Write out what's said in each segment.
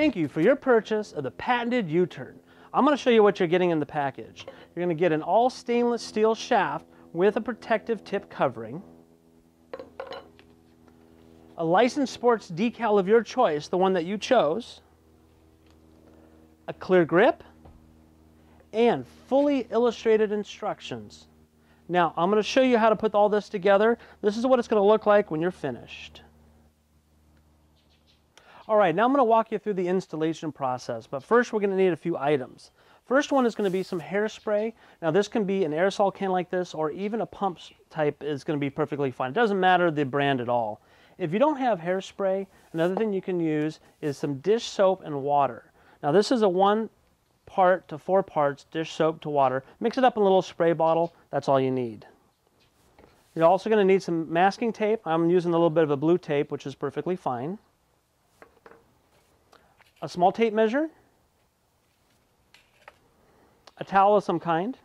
Thank you for your purchase of the patented U-turn. I'm going to show you what you're getting in the package. You're going to get an all stainless steel shaft with a protective tip covering, a licensed sports decal of your choice, the one that you chose, a clear grip, and fully illustrated instructions. Now, I'm going to show you how to put all this together. This is what it's going to look like when you're finished. All right, now I'm going to walk you through the installation process, but first we're going to need a few items. First one is going to be some hairspray. Now this can be an aerosol can like this, or even a pump type is going to be perfectly fine. It doesn't matter the brand at all. If you don't have hairspray, another thing you can use is some dish soap and water. Now this is a 1 part to 4 parts dish soap to water. Mix it up in a little spray bottle. That's all you need. You're also going to need some masking tape. I'm using a little bit of a blue tape, which is perfectly fine. A small tape measure, a towel of some kind.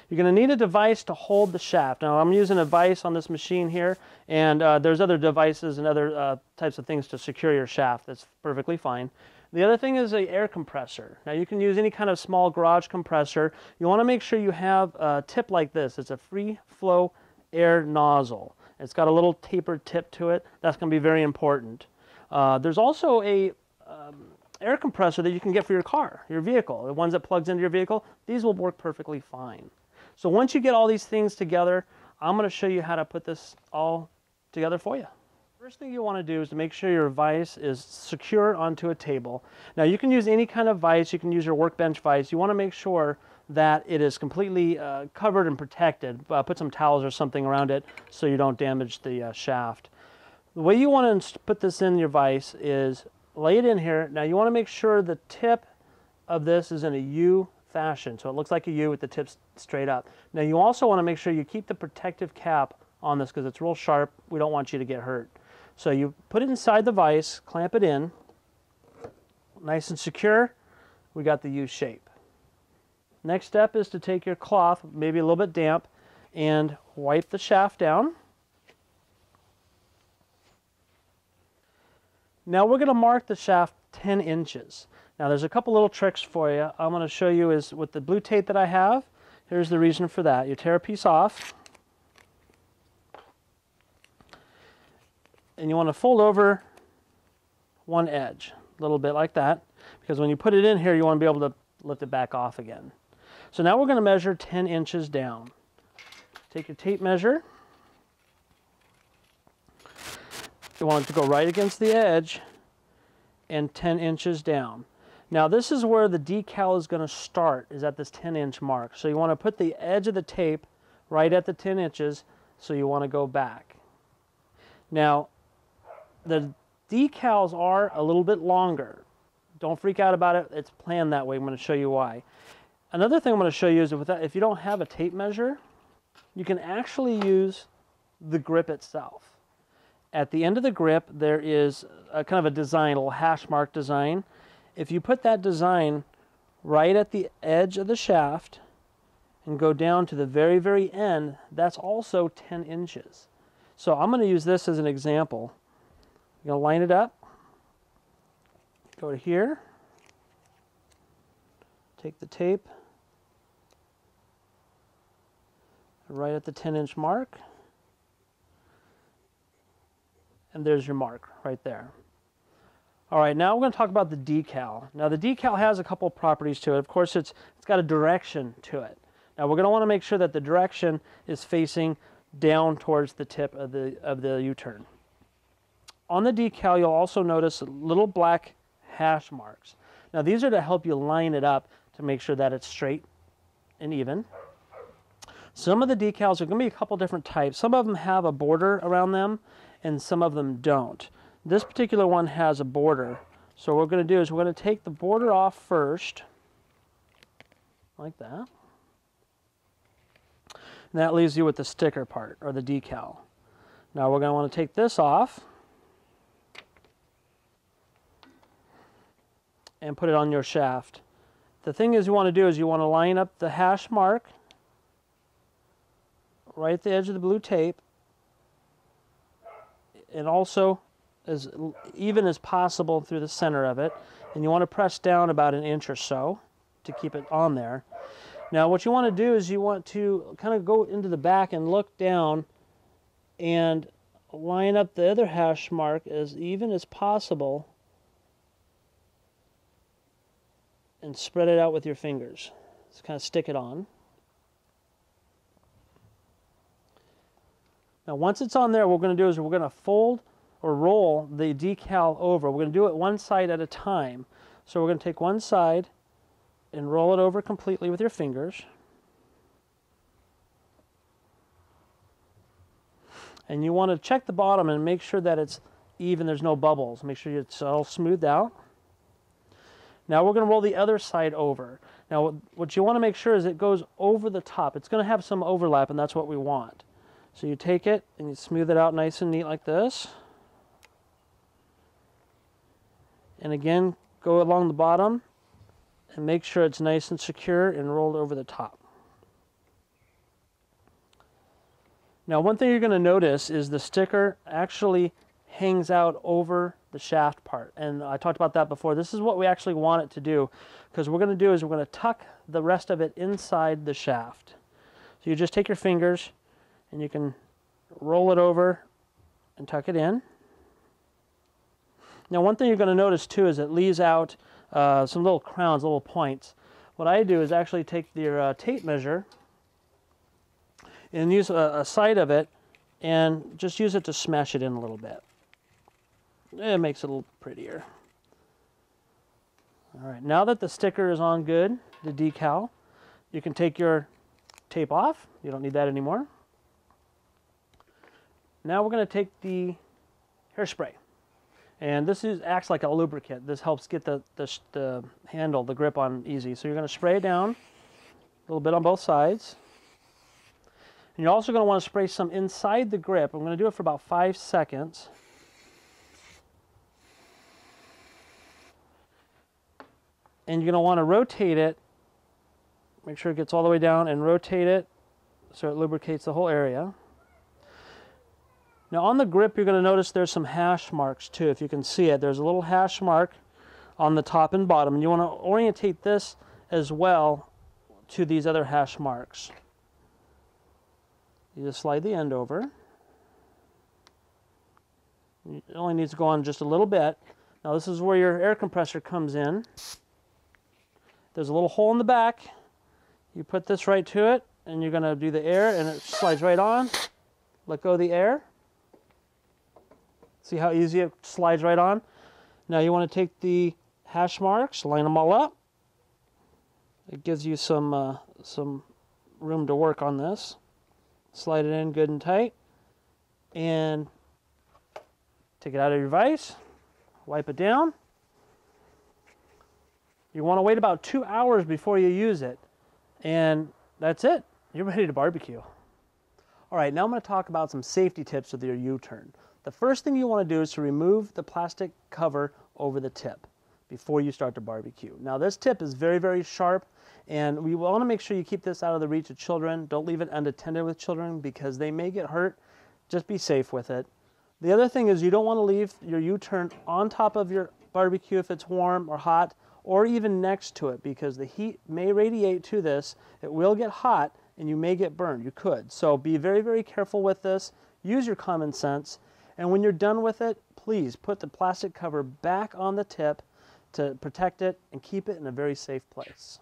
You're going to need a device to hold the shaft. Now I'm using a vise on this machine here, and there's other devices and other types of things to secure your shaft. That's perfectly fine. The other thing is an air compressor. Now you can use any kind of small garage compressor. You want to make sure you have a tip like this. It's a free flow air nozzle. It's got a little tapered tip to it. That's going to be very important. There's also a air compressor that you can get for your car, your vehicle. The ones that plugs into your vehicle, these will work perfectly fine. So once you get all these things together, I'm going to show you how to put this all together for you. First thing you want to do is to make sure your vise is secure onto a table. Now you can use any kind of vise. You can use your workbench vise. You want to make sure that it is completely covered and protected. Put some towels or something around it so you don't damage the shaft. The way you want to put this in your vise is lay it in here. Now you want to make sure the tip of this is in a U fashion, so it looks like a U with the tips straight up. Now you also want to make sure you keep the protective cap on this because it's real sharp. We don't want you to get hurt. So you put it inside the vise, clamp it in, nice and secure. We got the U shape. Next step is to take your cloth, maybe a little bit damp, and wipe the shaft down. Now we're going to mark the shaft 10 inches. Now there's a couple little tricks for you. I'm going to show you is with the blue tape that I have. Here's the reason for that. You tear a piece off, and you want to fold over one edge, a little bit like that, because when you put it in here, you want to be able to lift it back off again. So now we're going to measure 10 inches down. Take your tape measure. You want it to go right against the edge and 10 inches down. Now this is where the decal is going to start, is at this 10-inch mark. So you want to put the edge of the tape right at the 10 inches, so you want to go back. Now the decals are a little bit longer. Don't freak out about it. It's planned that way. I'm going to show you why. Another thing I'm going to show you is if you don't have a tape measure, you can actually use the grip itself. At the end of the grip, there is a kind of a design, a little hash mark design. If you put that design right at the edge of the shaft and go down to the very, very end, that's also 10 inches. So I'm going to use this as an example. I'm going to line it up, go to here, take the tape right at the 10-inch mark. And there's your mark right there. All right, now we're going to talk about the decal. Now the decal has a couple properties to it. Of course, it's got a direction to it. Now we're going to want to make sure that the direction is facing down towards the tip of the U-turn. On the decal, you'll also notice little black hash marks. Now these are to help you line it up to make sure that it's straight and even. Some of the decals are going to be a couple different types. Some of them have a border around them, and some of them don't. This particular one has a border. So what we're going to do is we're going to take the border off first, like that. And that leaves you with the sticker part, or the decal. Now we're going to want to take this off and put it on your shaft. The thing is you want to do is you want to line up the hash mark right at the edge of the blue tape, and also as even as possible through the center of it, and you want to press down about an inch or so to keep it on there. Now what you want to do is you want to kind of go into the back and look down and line up the other hash mark as even as possible and spread it out with your fingers. Just kind of stick it on. Now once it's on there, what we're going to do is we're going to fold or roll the decal over. We're going to do it one side at a time. So we're going to take one side and roll it over completely with your fingers. And you want to check the bottom and make sure that it's even, there's no bubbles. Make sure it's all smoothed out. Now we're going to roll the other side over. Now what you want to make sure is it goes over the top. It's going to have some overlap, and that's what we want. So you take it and you smooth it out nice and neat like this. And again, go along the bottom and make sure it's nice and secure and rolled over the top. Now one thing you're going to notice is the sticker actually hangs out over the shaft part, and I talked about that before. This is what we actually want it to do, because what we're going to do is we're going to tuck the rest of it inside the shaft. So you just take your fingers and you can roll it over and tuck it in. Now one thing you're going to notice too is it leaves out some little crowns, little points. What I do is actually take your tape measure and use a side of it and just use it to smash it in a little bit. It makes it a little prettier. All right, now that the sticker is on good, the decal, you can take your tape off. You don't need that anymore. Now we're going to take the hairspray. And this acts like a lubricant. This helps get the handle, the grip on easy. So you're going to spray it down a little bit on both sides. And you're also going to want to spray some inside the grip. I'm going to do it for about 5 seconds. And you're going to want to rotate it. Make sure it gets all the way down and rotate it so it lubricates the whole area. Now on the grip, you're going to notice there's some hash marks too. If you can see it, there's a little hash mark on the top and bottom. And you want to orientate this as well to these other hash marks. You just slide the end over. It only needs to go on just a little bit. Now this is where your air compressor comes in. There's a little hole in the back. You put this right to it, and you're going to do the air, and it slides right on. Let go of the air. See how easy it slides right on? Now you want to take the hash marks, line them all up. It gives you some room to work on this. Slide it in good and tight. And take it out of your vise. Wipe it down. You want to wait about 2 hours before you use it. And that's it. You're ready to barbecue. All right, now I'm going to talk about some safety tips with your U-turn. The first thing you want to do is to remove the plastic cover over the tip before you start to barbecue. Now this tip is very, very sharp, and we want to make sure you keep this out of the reach of children. Don't leave it unattended with children because they may get hurt. Just be safe with it. The other thing is you don't want to leave your U-turn on top of your barbecue if it's warm or hot, or even next to it, because the heat may radiate to this. It will get hot and you may get burned. You could. So be very, very careful with this. Use your common sense. And when you're done with it, please put the plastic cover back on the tip to protect it and keep it in a very safe place.